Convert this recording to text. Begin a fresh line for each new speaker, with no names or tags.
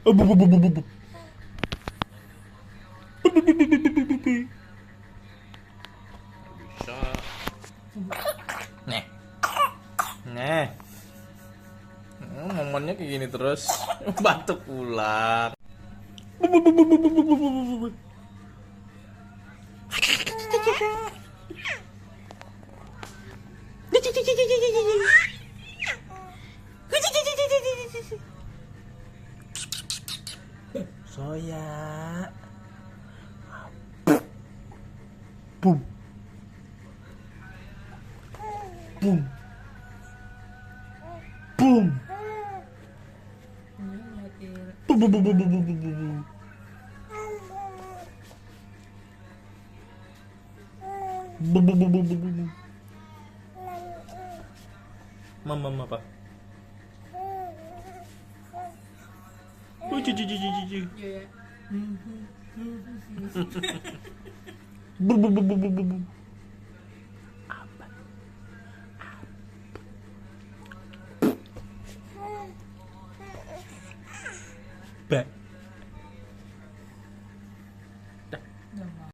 Bisa. Nih. Nih. Momennya kayak gini terus. Batuk pulang. Soya. Boom. Boom. Boom. Boom, boom, boom, boom, boom, boom, boom, boom. Boom, boom, boom, boom, boom, boom. Mama apa? Cuci, cuci, cuci, cuci. Boom, boom, boom, boom, boom, boom. Apa? Ba.